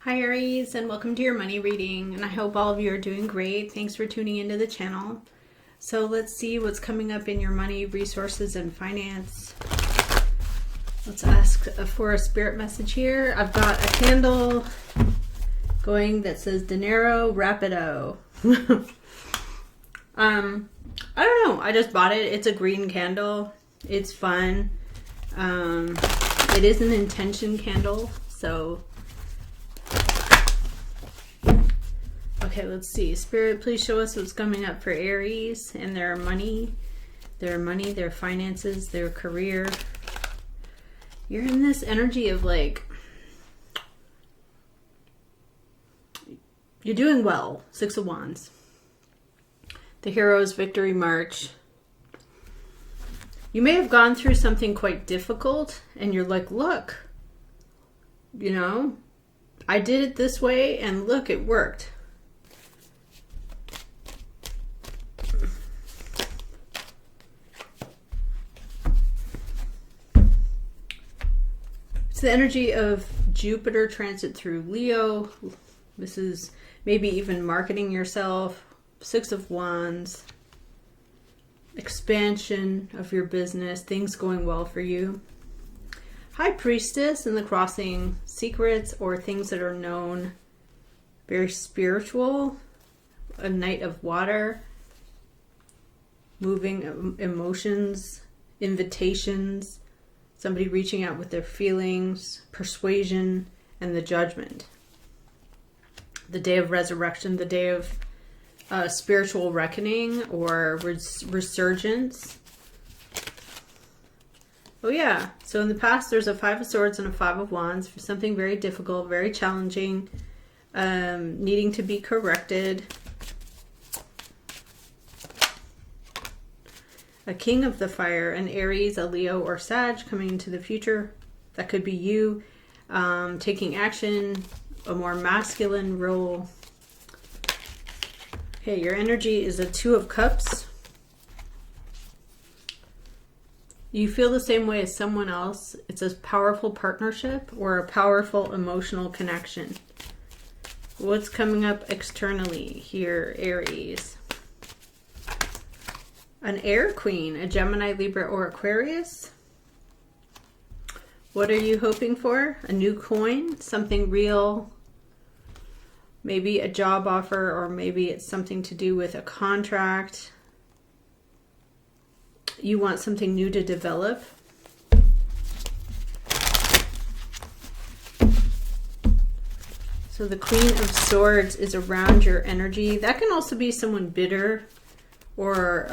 Hi Aries, and welcome to your money reading, and I hope all of you are doing great. Thanks for tuning into the channel. So let's see what's coming up in your money, resources, and finance. Let's ask for a spirit message here. I've got a candle going that says Dinero Rapido. I don't know, I just bought it. It's a green candle. It's fun. It is an intention candle, so okay, let's see. Spirit, please show us what's coming up for Aries and their money, their finances, their career. You're in this energy of like, you're doing well. 6 of Wands. The Hero's Victory March. You may have gone through something quite difficult and you're like, look, you know, I did it this way and look, it worked. It's the energy of Jupiter transit through Leo. This is maybe even marketing yourself. 6 of Wands. Expansion of your business. Things going well for you. High Priestess and the crossing. Secrets or things that are known. Very spiritual. A Knight of Water. Moving emotions. Invitations. Somebody reaching out with their feelings, persuasion, and the Judgment. The day of resurrection, the day of spiritual reckoning or resurgence. Oh yeah, so in the past there's a 5 of Swords and a 5 of Wands for something very difficult, very challenging, needing to be corrected. A King of the Fire, an Aries, a Leo, or Sag coming into the future. That could be you taking action, a more masculine role. Okay, your energy is a 2 of Cups. You feel the same way as someone else. It's a powerful partnership or a powerful emotional connection. What's coming up externally here, Aries? An Air Queen, a Gemini, Libra, or Aquarius. What are you hoping for? A new coin, something real, maybe a job offer, or maybe it's something to do with a contract. You want something new to develop. So the Queen of Swords is around your energy. That can also be someone bitter. Or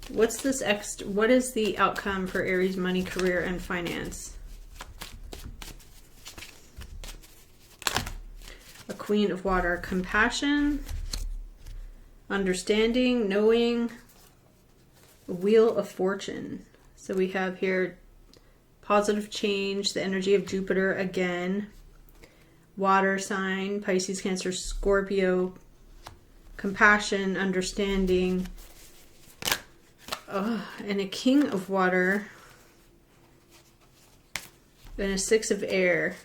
what is the outcome for Aries money, career, and finance? A Queen of Water, compassion, understanding, knowing, a Wheel of Fortune. So we have here positive change, the energy of Jupiter again, water sign, Pisces, Cancer, Scorpio, compassion, understanding, and a King of Water, and a 6 of Air.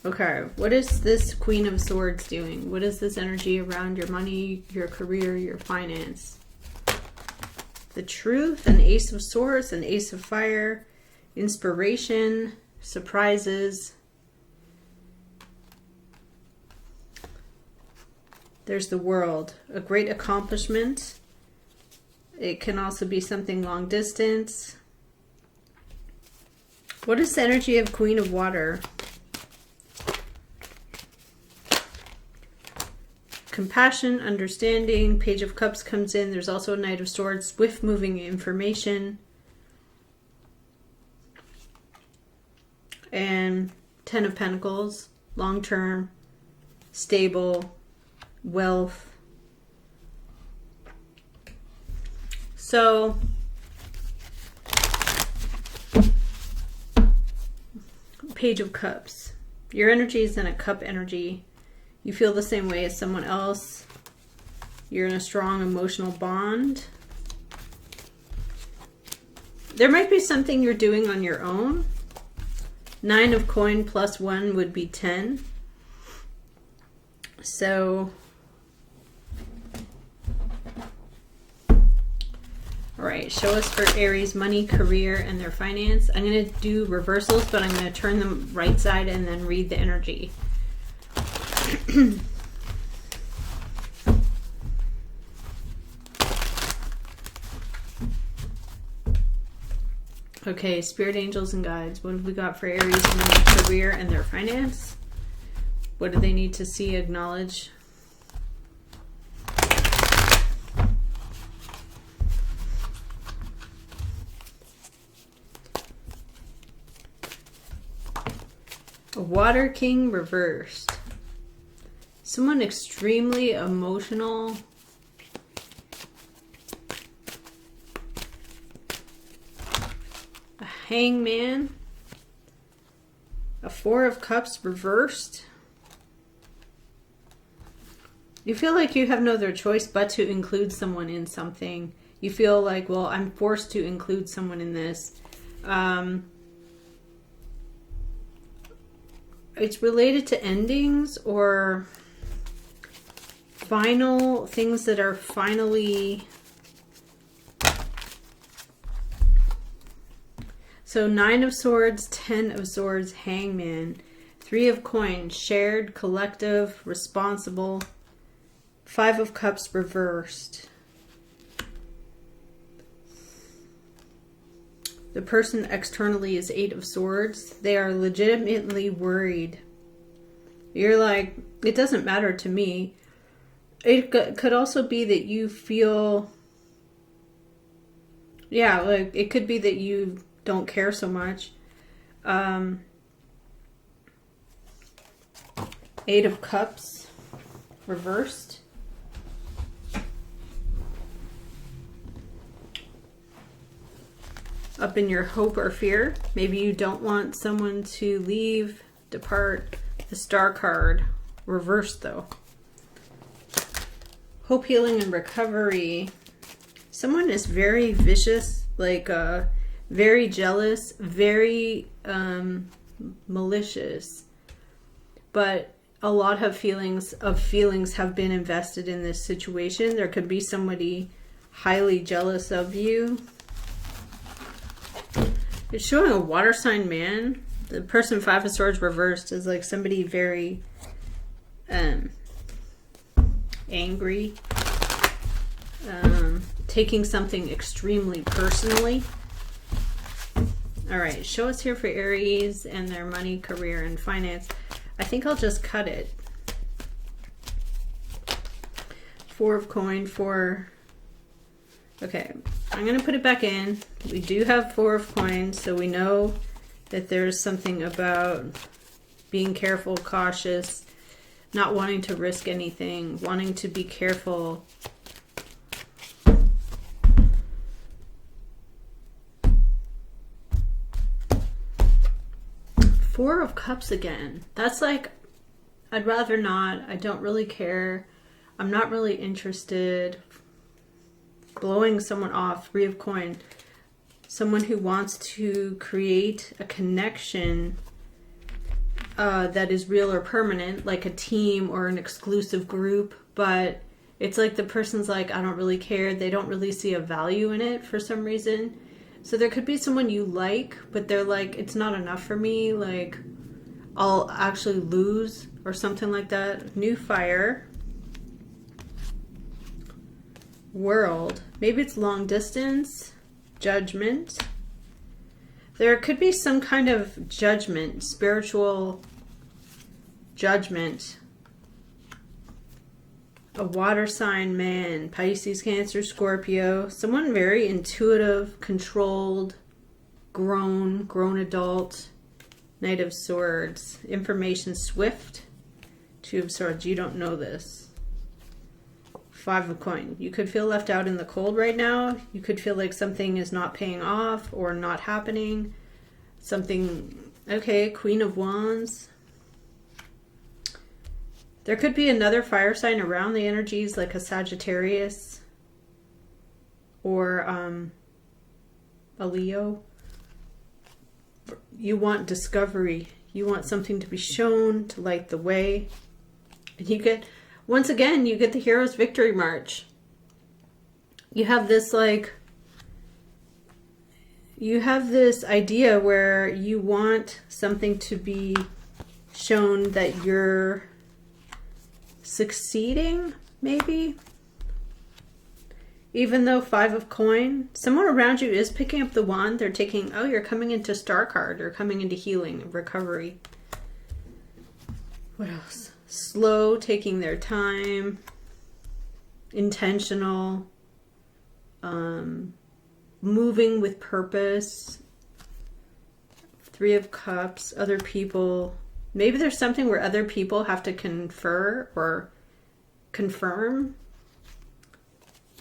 Okay, what is this Queen of Swords doing? What is this energy around your money, your career, your finance? The Truth, an Ace of Swords, an Ace of Fire, inspiration, surprises. There's the World, a great accomplishment. It can also be something long distance. What is the energy of Queen of Water? Compassion, understanding, Page of Cups comes in. There's also a Knight of Swords, swift moving information. And 10 of Pentacles, long term, stable, wealth. So Page of Cups. Your energy is in a cup energy. You feel the same way as someone else. You're in a strong emotional bond. There might be something you're doing on your own. 9 of coin plus 1 would be 10. So, all right, show us for Aries money, career, and their finance. I'm going to do reversals, but I'm going to turn them right side and then read the energy. Okay, spirit angels and guides. What have we got for Aries money, career, and their finance? What do they need to see, acknowledge? A Water King reversed. Someone extremely emotional. A Hangman. A Four of Cups reversed. You feel like you have no other choice but to include someone in something. You feel like, well, I'm forced to include someone in this. It's related to endings or final things that are finally... So 9 of Swords, 10 of Swords, Hangman. 3 of Coins, shared, collective, responsible. 5 of Cups reversed. The person externally is 8 of Swords. They are legitimately worried. You're like, it doesn't matter to me. It could also be that you feel... Yeah, like it could be that you don't care so much. 8 of Cups reversed. Up in your hope or fear. Maybe you don't want someone to leave, depart. The Star card reversed though. Hope, healing, and recovery. Someone is very vicious, like very jealous, very malicious. But a lot of feelings have been invested in this situation. There could be somebody highly jealous of you. It's showing a water sign man. The person 5 of Swords reversed is like somebody very angry, taking something extremely personally. All right, show us here for Aries and their money, career, and finance. I think I'll just cut it. 4 of coin, 4. Okay, I'm going to put it back in. We do have 4 of coins, so we know that there's something about being careful, cautious, not wanting to risk anything, wanting to be careful. Four of Cups again. That's like, I'd rather not. I don't really care. I'm not really interested. Blowing someone off. 3 of coin. Someone who wants to create a connection that is real or permanent, like a team or an exclusive group, but it's like the person's like, I don't really care. They don't really see a value in it for some reason. So there could be someone you like, but they're like, it's not enough for me. Like, I'll actually lose or something like that. New fire. World. Maybe it's long distance. Judgment. There could be some kind of judgment, spiritual judgment. A water sign man, Pisces, Cancer, Scorpio. Someone very intuitive, controlled, grown adult. Knight of Swords. Information swift. 2 of Swords. You don't know this. 5 of coin. You could feel left out in the cold right now. You could feel like something is not paying off or not happening. Something, okay, Queen of Wands. There could be another fire sign around the energies, like a Sagittarius or a Leo. you want discovery. You want something to be shown, to light the way. And you get, once again, you get the Hero's Victory March. You have this like, you have this idea where you want something to be shown that you're succeeding, maybe. Even though 5 of coin, someone around you is picking up the wand. They're taking, oh, you're coming into star card or coming into healing, recovery. What else? Slow, taking their time, intentional, moving with purpose. 3 of Cups, other people. Maybe there's something where other people have to confer or confirm.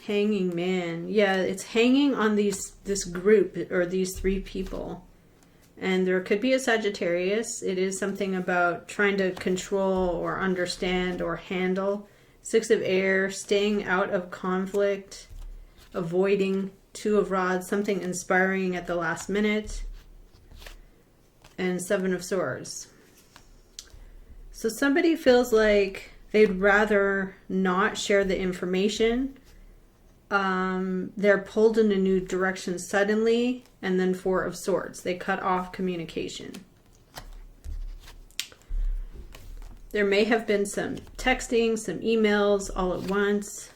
Hanging Man. Yeah, it's hanging on this group or these 3 people. And there could be a Sagittarius. It is something about trying to control or understand or handle. 6 of Air, staying out of conflict, avoiding. 2 of Rods, something inspiring at the last minute. And 7 of Swords. So somebody feels like they'd rather not share the information. They're pulled in a new direction suddenly. And then 4 of Swords. They cut off communication. There may have been some texting, some emails all at once.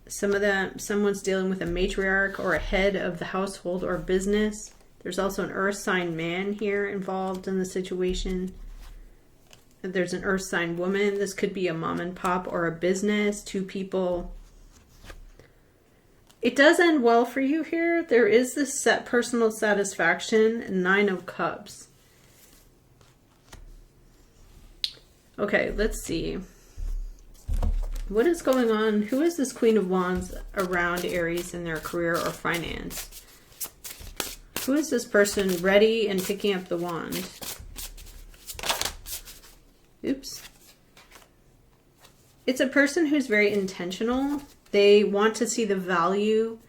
Some of them, someone's dealing with a matriarch or a head of the household or business. There's also an earth sign man here involved in the situation. There's an earth sign woman. This could be a mom and pop or a business, 2 people. It does end well for you here. There is this set personal satisfaction, 9 of Cups. Okay, let's see. What is going on? Who is this Queen of Wands around Aries in their career or finance? Who is this person ready and picking up the wand? Oops. It's a person who's very intentional. They want to see the value.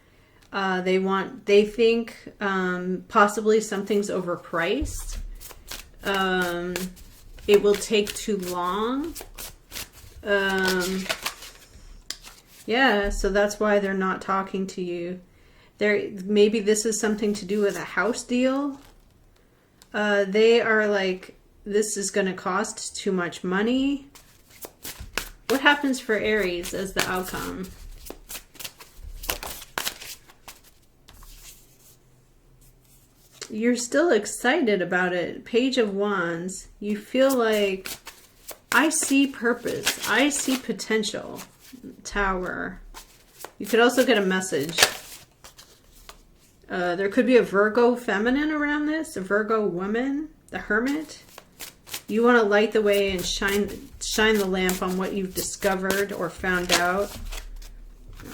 They think possibly something's overpriced. It will take too long. Yeah, so that's why they're not talking to you. Maybe this is something to do with a house deal. They are like, this is going to cost too much money. What happens for Aries as the outcome? You're still excited about it. Page of Wands. You feel like, I see purpose. I see potential. Tower. You could also get a message. There could be a Virgo feminine around this. A Virgo woman. The Hermit. You want to light the way and shine the lamp on what you've discovered or found out.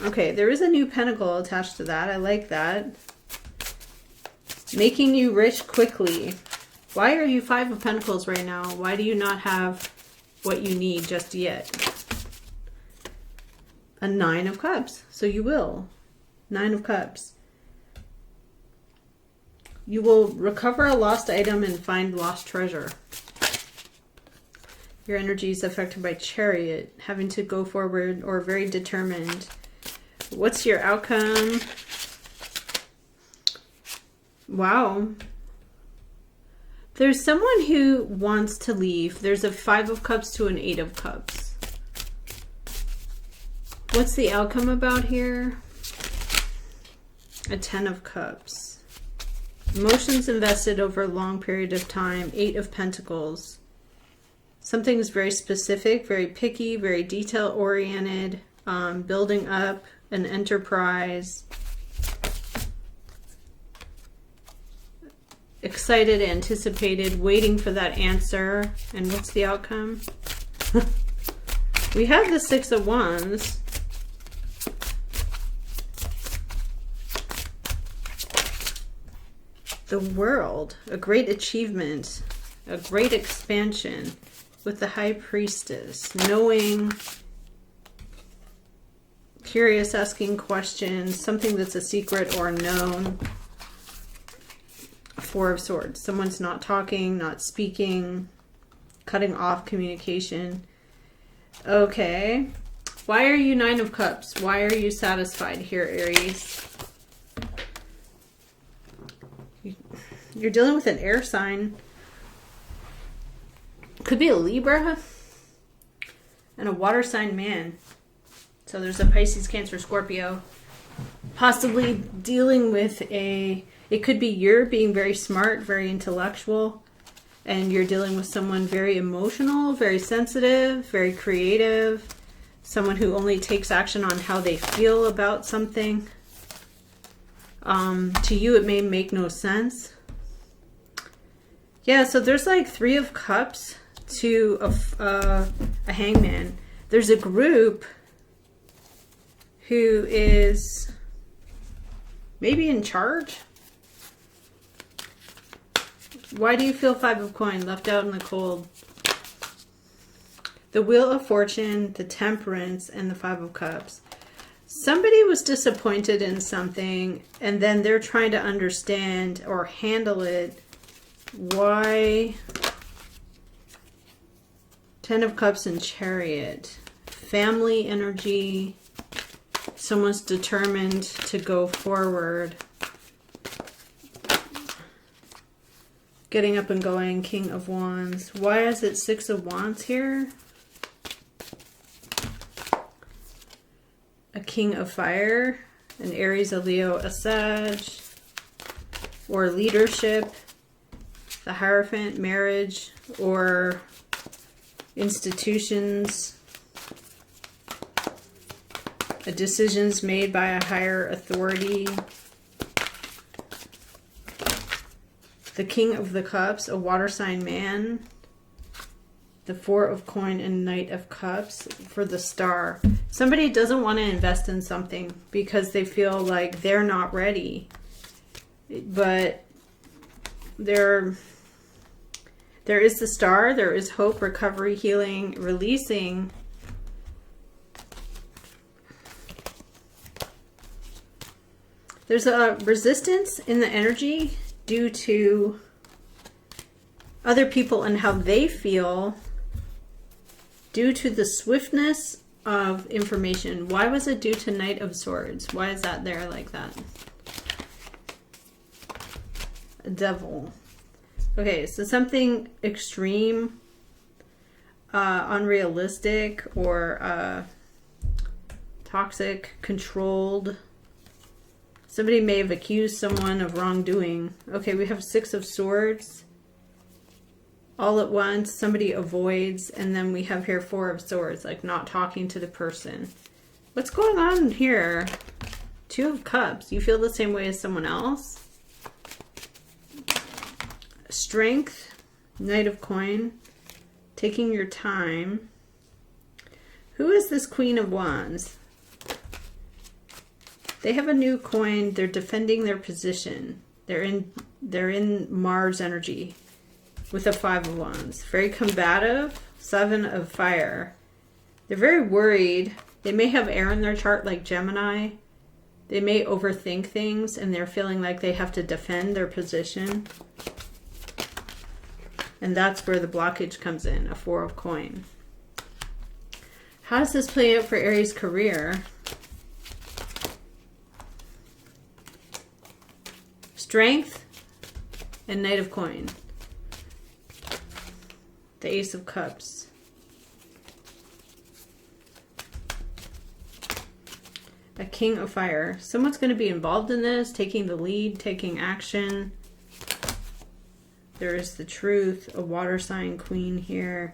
Okay, there is a new pentacle attached to that. I like that. Making you rich quickly. Why are you 5 of Pentacles right now? Why do you not have what you need just yet? A 9 of Cups. So you will. 9 of Cups. You will recover a lost item and find lost treasure. Your energy is affected by Chariot, having to go forward or very determined. What's your outcome? Wow. There's someone who wants to leave. There's a 5 of Cups to an 8 of Cups. What's the outcome about here? A 10 of Cups. Emotions invested over a long period of time. 8 of Pentacles. Something is very specific, very picky, very detail-oriented, building up an enterprise. Excited, anticipated, waiting for that answer. And what's the outcome? We have the 6 of Wands. The World, a great achievement, a great expansion with the High Priestess, knowing, curious, asking questions, something that's a secret or known. Four of Swords. Someone's not talking, not speaking, cutting off communication. Okay. Why are you Nine of Cups? Why are you satisfied here, Aries? You're dealing with an air sign. Could be a Libra and a water sign man. So there's a Pisces, Cancer, Scorpio. Possibly dealing with it could be you're being very smart, very intellectual, and you're dealing with someone very emotional, very sensitive, very creative, someone who only takes action on how they feel about something. To you, it may make no sense. Yeah, so there's like Three of Cups to a Hangman. There's a group who is maybe in charge. Why do you feel Five of Coin left out in the cold? The Wheel of Fortune, the Temperance, and the Five of Cups. Somebody was disappointed in something, and then they're trying to understand or handle it. Why? Ten of Cups and Chariot. Family energy. Someone's determined to go forward. Getting up and going. King of Wands. Why is it Six of Wands here? A King of Fire. An Aries, a Leo, a Sag. Or leadership. The Hierophant, marriage, or institutions. Decisions made by a higher authority. The King of the Cups, a water sign man. The Four of Coin and Knight of Cups for the Star. Somebody doesn't want to invest in something because they feel like they're not ready. But there is the Star. There is hope, recovery, healing, releasing. There's a resistance in the energy due to other people and how they feel due to the swiftness of information. Why was it due to Knight of Swords? Why is that there like that? A Devil. Okay, so something extreme, unrealistic, or toxic, controlled. Somebody may have accused someone of wrongdoing. Okay, we have Six of Swords. All at once, somebody avoids, and then we have here Four of Swords, like not talking to the person. What's going on here? Two of Cups. You feel the same way as someone else? Strength. Knight of Coin. Taking your time. Who is this Queen of Wands? They have a new coin. They're defending their position. They're in Mars energy with a Five of Wands. Very combative. Seven of Fire. They're very worried. They may have air in their chart like Gemini. They may overthink things and they're feeling like they have to defend their position. And that's where the blockage comes in. A Four of Coin. How does this play out for Aries' career? Strength and Knight of Coin. The Ace of Cups. A King of Fire. Someone's going to be involved in this, taking the lead, taking action. There is the Truth, a water sign queen here.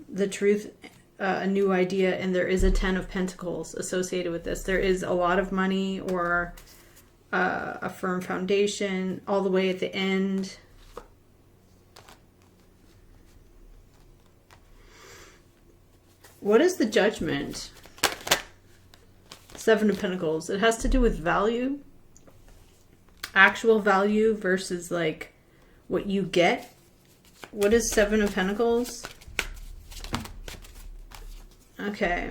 The Truth, a new idea, and there is a Ten of Pentacles associated with this. There is a lot of money or a firm foundation all the way at the end. What is the Judgment? Seven of Pentacles. It has to do with value. Actual value versus like what you get. What is Seven of Pentacles? Okay.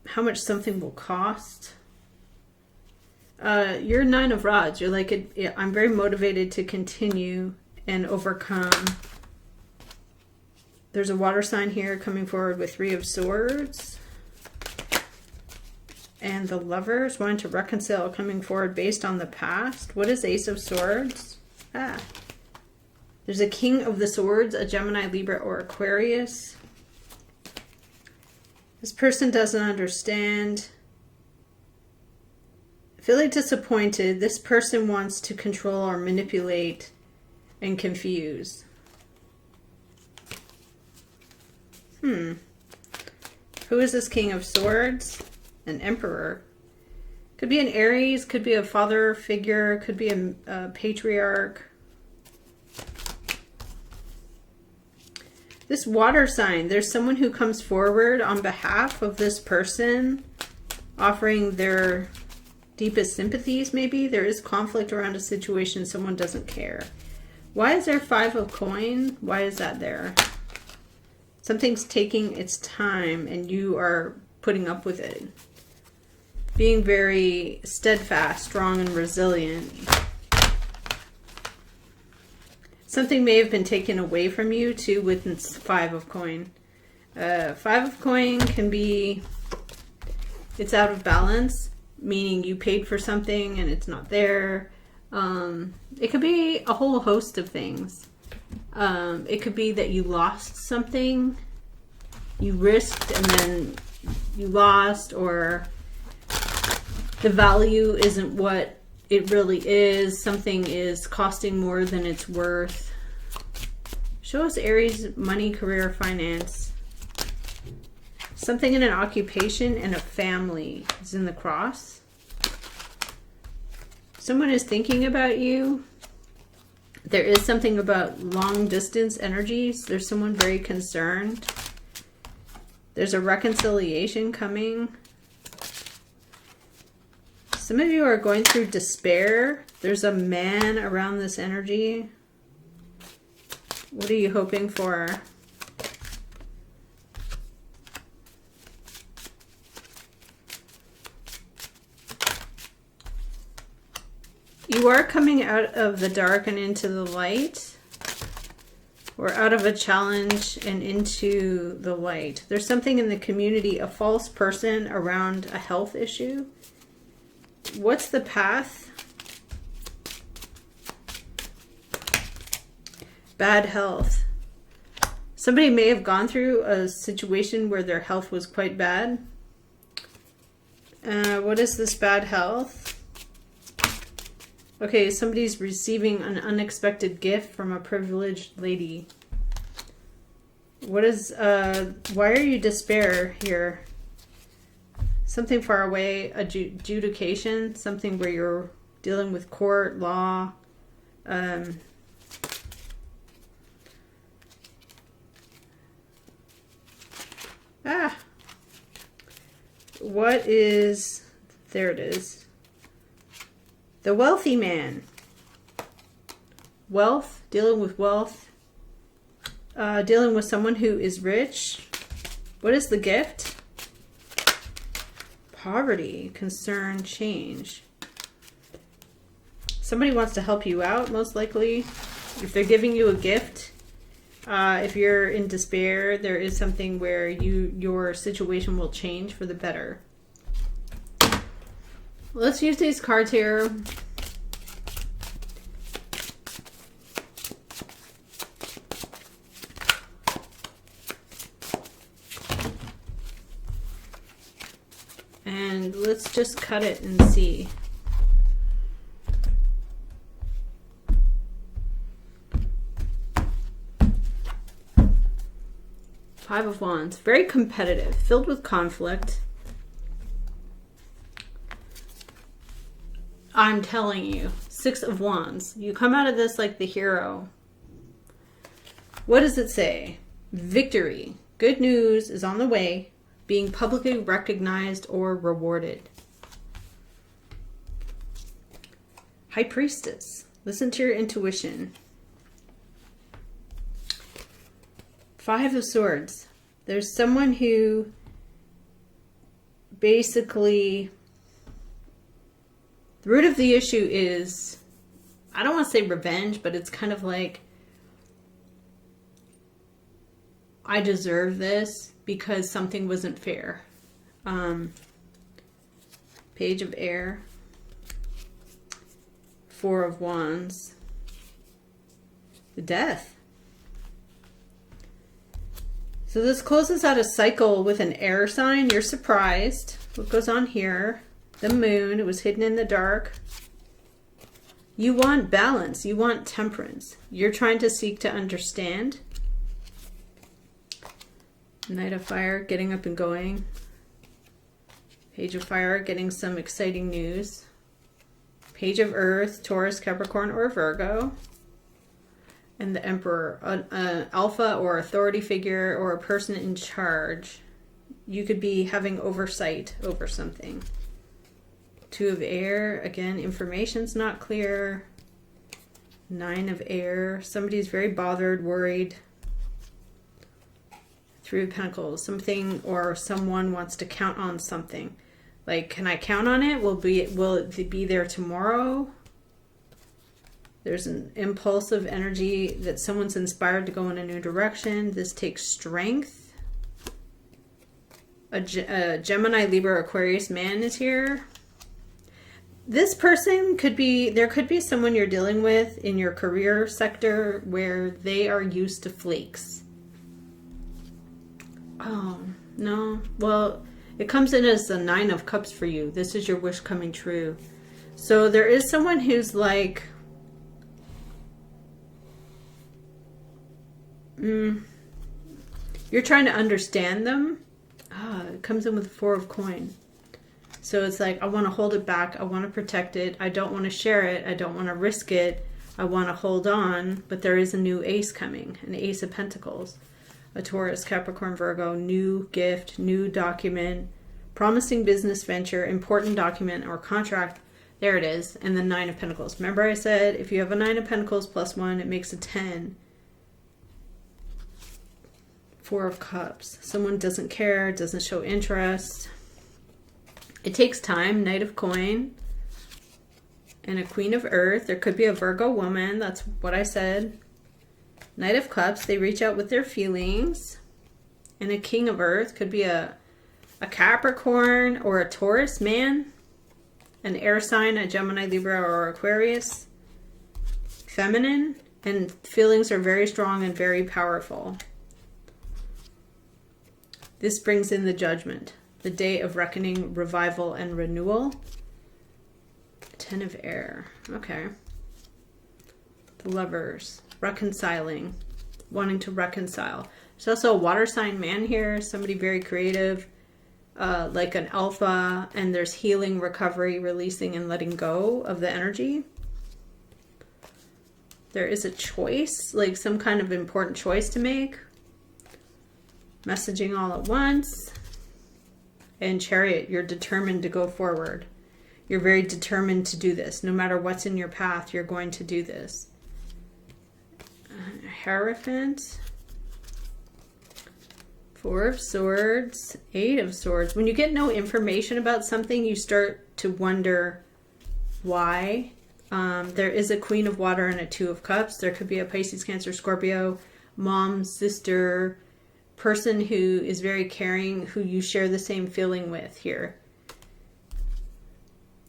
How much something will cost. You're Nine of Rods. You're like, I'm very motivated to continue and overcome. There's a water sign here coming forward with Three of Swords. And the Lovers wanting to reconcile, coming forward based on the past. What is Ace of Swords? There's a King of the Swords, a Gemini, Libra, or Aquarius. This person doesn't understand. Feeling disappointed. This person wants to control or manipulate and confuse. Who is this King of Swords? An Emperor. Could be an Aries, could be a father figure, could be a patriarch. This water sign, there's someone who comes forward on behalf of this person, offering their deepest sympathies maybe. There is conflict around a situation, someone doesn't care. Why is there Five of Coins? Why is that there? Something's taking its time and you are putting up with it. Being very steadfast, strong, and resilient. Something may have been taken away from you too with Five of Coins. Five of Coins can be, it's out of balance, meaning you paid for something and it's not there. It could be a whole host of things. It could be that you lost something, you risked and then you lost, or the value isn't what it really is. Something is costing more than it's worth. Show us Aries money, career, finance. Something in an occupation and a family is in the cross. Someone is thinking about you. There is something about long distance energies. There's someone very concerned. There's a reconciliation coming. Some of you are going through despair. There's a man around this energy. What are you hoping for? You are coming out of the dark and into the light, or out of a challenge and into the light. There's something in the community, a false person around a health issue. What's the path? Bad health. Somebody may have gone through a situation where their health was quite bad. What is this bad health? Okay, somebody's receiving an unexpected gift from a privileged lady. What is, why are you despair here? Something far away, adjudication, something where you're dealing with court, law. What is, there it is. The wealthy man. Wealth, dealing with wealth. Dealing with someone who is rich. What is the gift? Poverty, concern, change. Somebody wants to help you out, most likely. If they're giving you a gift, if you're in despair, there is something where your situation will change for the better. Let's use these cards here. And let's just cut it and see. Five of Wands. Very competitive, filled with conflict. I'm telling you. Six of Wands. You come out of this like the hero. What does it say? Victory. Good news is on the way. Being publicly recognized or rewarded. High Priestess. Listen to your intuition. Five of Swords. There's someone who basically The root of the issue is, I don't want to say revenge, but it's kind of like, I deserve this because something wasn't fair. Page of Air, Four of Wands, the Death. So this closes out a cycle with an air sign. You're surprised. What goes on here? The Moon. It was hidden in the dark. You want balance. You want temperance. You're trying to seek to understand. Knight of Fire, getting up and going. Page of Fire, getting some exciting news. Page of Earth, Taurus, Capricorn, or Virgo. And the Emperor, an alpha or authority figure or a person in charge. You could be having oversight over something. Two of Air, again, information's not clear. Nine of Air, somebody's very bothered, worried. Three of Pentacles, something or someone wants to count on something. Like, can I count on it? Will it be there tomorrow? There's an impulsive energy that someone's inspired to go in a new direction. This takes strength. A Gemini, Libra, Aquarius man is here. This person could be, there could be someone you're dealing with in your career sector where they are used to flakes. Oh, no. Well, it comes in as the Nine of Cups for you. This is your wish coming true. So there is someone who's like, you're trying to understand them. It comes in with the Four of Coin. So it's like, I want to hold it back. I want to protect it. I don't want to share it. I don't want to risk it. I want to hold on. But there is a new ace coming, an Ace of Pentacles. A Taurus, Capricorn, Virgo, new gift, new document, promising business venture, important document or contract. There it is. And the Nine of Pentacles. Remember I said, if you have a Nine of Pentacles plus 1, it makes a 10. Four of Cups. Someone doesn't care, doesn't show interest. It takes time. Knight of Coin. And a Queen of Earth. There could be a Virgo woman. That's what I said. Knight of Cups. They reach out with their feelings. And a King of Earth. Could be a Capricorn or a Taurus man. An air sign. A Gemini, Libra, or Aquarius. Feminine. And feelings are very strong and very powerful. This brings in the Judgment. The day of reckoning, revival, and renewal. Ten of Air. Okay. The Lovers. Reconciling. Wanting to reconcile. There's also a water sign man here. Somebody very creative. Like an alpha. And there's healing, recovery, releasing, and letting go of the energy. There is a choice. Like some kind of important choice to make. Messaging all at once. And Chariot, you're determined to go forward. You're very determined to do this. No matter what's in your path, you're going to do this. Hierophant. Four of Swords. Eight of Swords. When you get no information about something, you start to wonder why. There is a Queen of Water and a Two of Cups. There could be a Pisces, Cancer, Scorpio, mom, sister, person who is very caring, who you share the same feeling with here.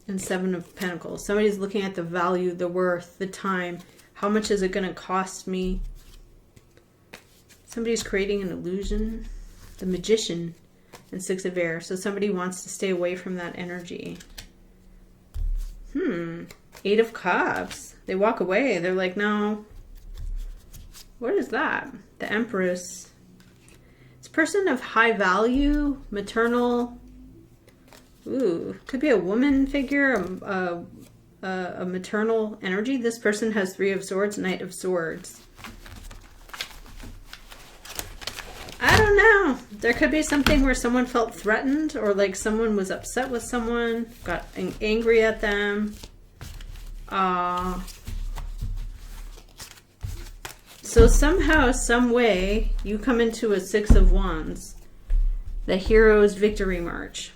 And Seven of Pentacles. Somebody's looking at the value, the worth, the time. How much is it going to cost me? Somebody's creating an illusion. The Magician and Six of Air. So somebody wants to stay away from that energy. Eight of Cups. They walk away. They're like, no. What is that? The Empress. Person of high value, maternal, could be a woman figure, a maternal energy. This person has Three of Swords, Knight of Swords. I don't know. There could be something where someone felt threatened or like someone was upset with someone, got angry at them. So somehow, some way, you come into a Six of Wands. The Hero's Victory March.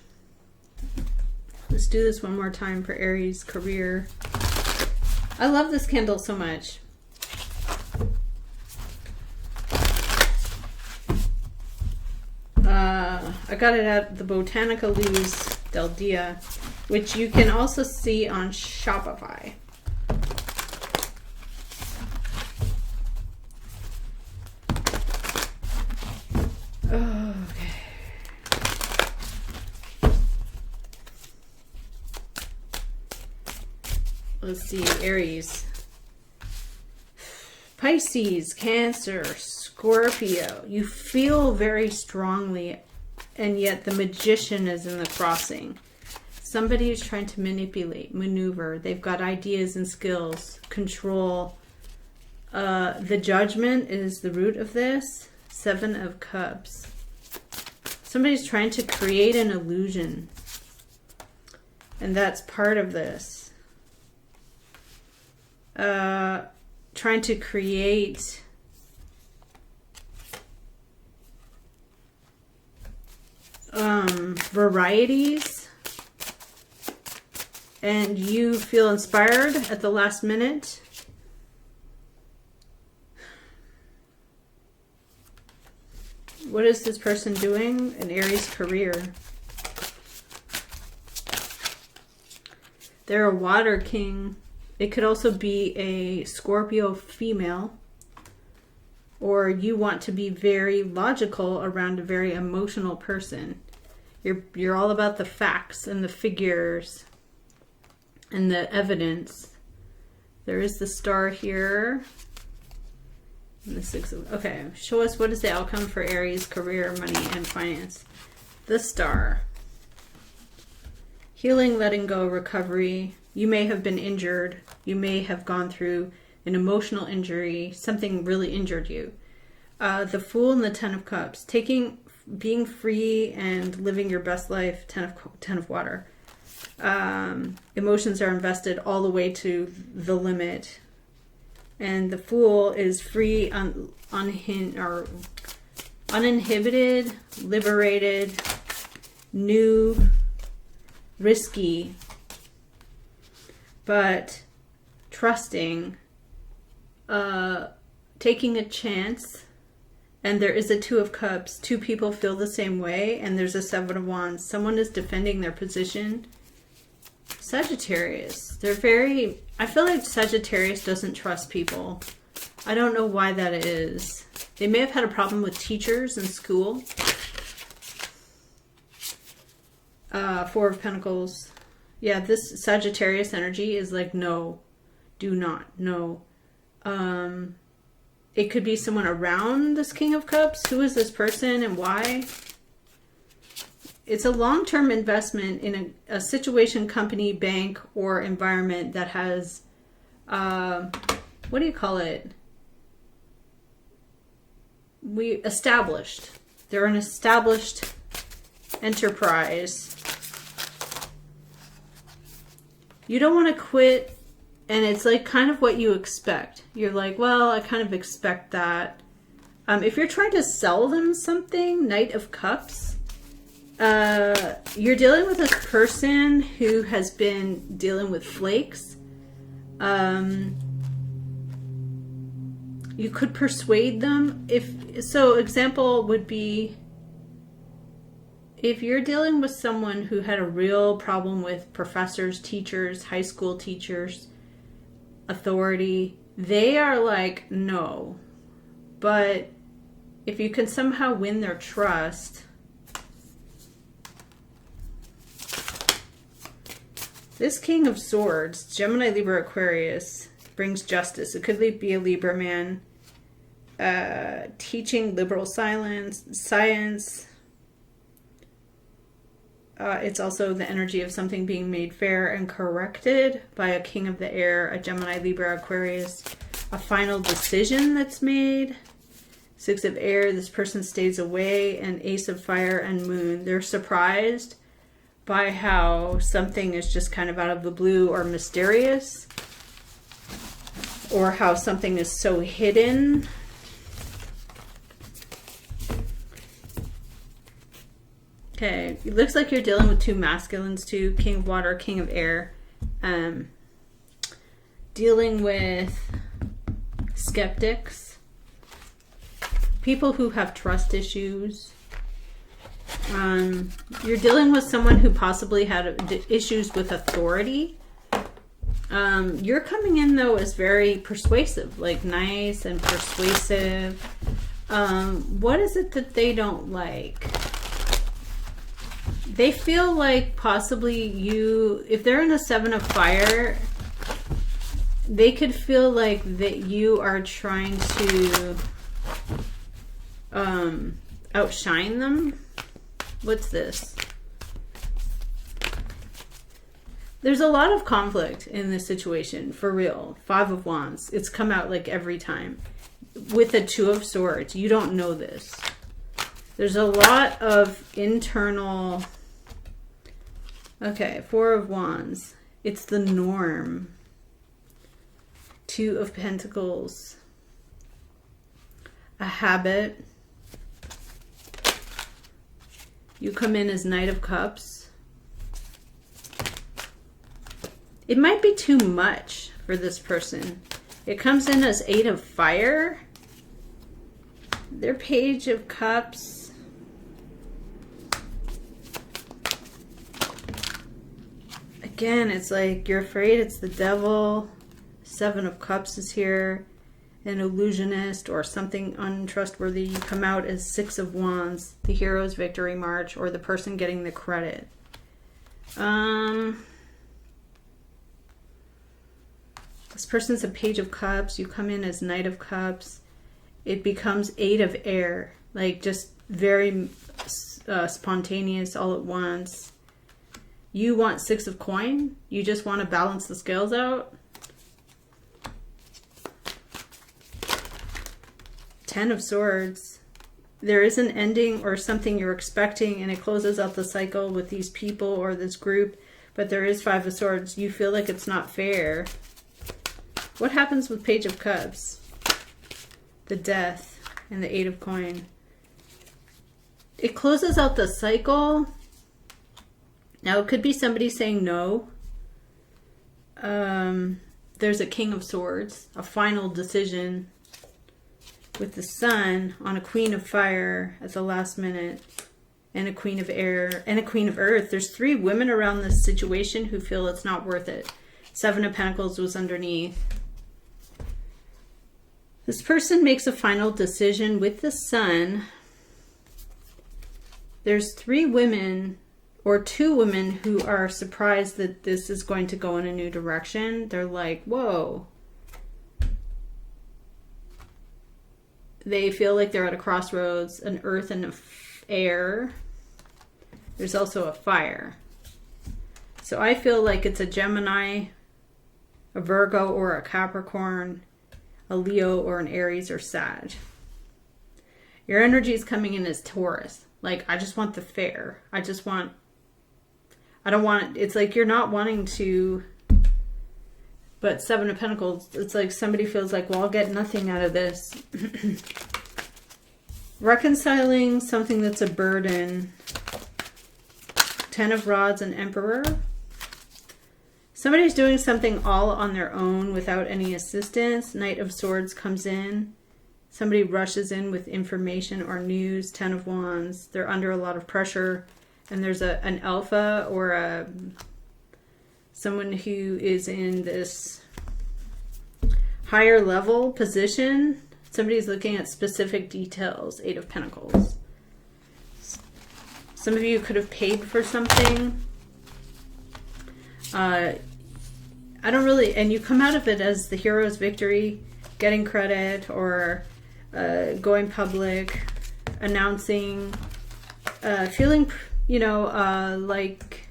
Let's do this one more time for Aries career. I love this candle so much. I got it at the Botanica Luz del Dia, which you can also see on Shopify. Okay. Let's see, Aries. Pisces, Cancer, Scorpio. You feel very strongly, and yet the Magician is in the crossing. Somebody is trying to manipulate, maneuver. They've got ideas and skills, control. The Judgment is the root of this. 7 of Cups. Somebody's trying to create an illusion, and that's part of this. Trying to create varieties, and you feel inspired at the last minute. What is this person doing? An Aries career. They're a water king. It could also be a Scorpio female, or you want to be very logical around a very emotional person. You're all about the facts and the figures and the evidence. There is the Star here. And the 6 of, okay, show us what is the outcome for Aries career, money, and finance. The Star. Healing, letting go, recovery. You may have been injured. You may have gone through an emotional injury. Something really injured you. The Fool and the 10 of Cups. Being free and living your best life. 10 of Water. Emotions are invested all the way to the limit. And the Fool is free, uninhibited, liberated, new, risky, but trusting, taking a chance. And there is a 2 of Cups. 2 people feel the same way, and there's a 7 of Wands. Someone is defending their position. Sagittarius. They're very... I feel like Sagittarius doesn't trust people. I don't know why that is. They may have had a problem with teachers in school. 4 of Pentacles. Yeah, this Sagittarius energy is like, no. Do not. No. It could be someone around this King of Cups. Who is this person and why? It's a long-term investment in a situation, company, bank, or environment that has, what do you call it? Established. They're an established enterprise. You don't want to quit, and it's like kind of what you expect. You're like, well, I kind of expect that. If you're trying to sell them something, Knight of Cups, you're dealing with a person who has been dealing with flakes. You could persuade them. Example would be, if you're dealing with someone who had a real problem with professors, teachers, high school teachers, authority, they are like, no. But if you can somehow win their trust, this King of Swords, Gemini, Libra, Aquarius, brings justice. It could be a Libra man, teaching liberal science. It's also the energy of something being made fair and corrected by a King of the Air, a Gemini, Libra, Aquarius. A final decision that's made. 6 of Air, this person stays away. And Ace of Fire and Moon. They're surprised by how something is just kind of out of the blue or mysterious. Or how something is so hidden. Okay, it looks like you're dealing with two masculines too. King of water, king of air. Dealing with skeptics. People who have trust issues. You're dealing with someone who possibly had issues with authority. You're coming in though as very persuasive, like nice and persuasive. What is it that they don't like? They feel like possibly you, if they're in a 7 of fire, they could feel like that you are trying to outshine them. What's this? There's a lot of conflict in this situation, for real. 5 of Wands. It's come out like every time. With a 2 of Swords, you don't know this. There's a lot of internal... Okay, 4 of Wands. It's the norm. 2 of Pentacles. A habit. You come in as Knight of Cups. It might be too much for this person. It comes in as 8 of Fire. Their Page of Cups. Again, it's like you're afraid it's the devil. 7 of Cups is here. An illusionist or something untrustworthy. You come out as 6 of Wands. The hero's victory march, or the person getting the credit. This person's a Page of Cups. You come in as Knight of Cups. It becomes 8 of Air. Like just very spontaneous all at once. You want 6 of Coin. You just want to balance the scales out. 10 of Swords. There is an ending or something you're expecting, and it closes out the cycle with these people or this group. But there is 5 of Swords. You feel like it's not fair. What happens with Page of Cups? The Death and the 8 of Coin. It closes out the cycle. Now, it could be somebody saying no. There's a King of Swords. A final decision. With the Sun on a Queen of Fire at the last minute. And a Queen of Air. And a Queen of Earth. There's 3 women around this situation who feel it's not worth it. 7 of Pentacles was underneath. This person makes a final decision with the Sun. There's 3 women or 2 women who are surprised that this is going to go in a new direction. They're like, whoa. They feel like they're at a crossroads, an earth and an air. There's also a fire. So I feel like it's a Gemini, a Virgo or a Capricorn, a Leo or an Aries or Sag. Your energy is coming in as Taurus. Like, I just want the fair. I don't want, it's like you're not wanting to, but 7 of Pentacles, it's like somebody feels like, well, I'll get nothing out of this. Reconciling something that's a burden. 10 of Rods and Emperor. Somebody's doing something all on their own without any assistance. Knight of Swords comes in. Somebody rushes in with information or news. 10 of Wands. They're under a lot of pressure. And there's an alpha or someone who is in this higher level position. Somebody's looking at specific details. 8 of Pentacles. Some of you could have paid for something. I don't really, and you come out of it as the hero's victory, getting credit or going public, announcing, feeling, you know, like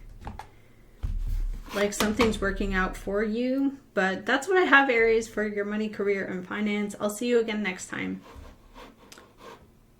something's working out for you. But that's what I have, Aries, for your money, career, and finance. I'll see you again next time.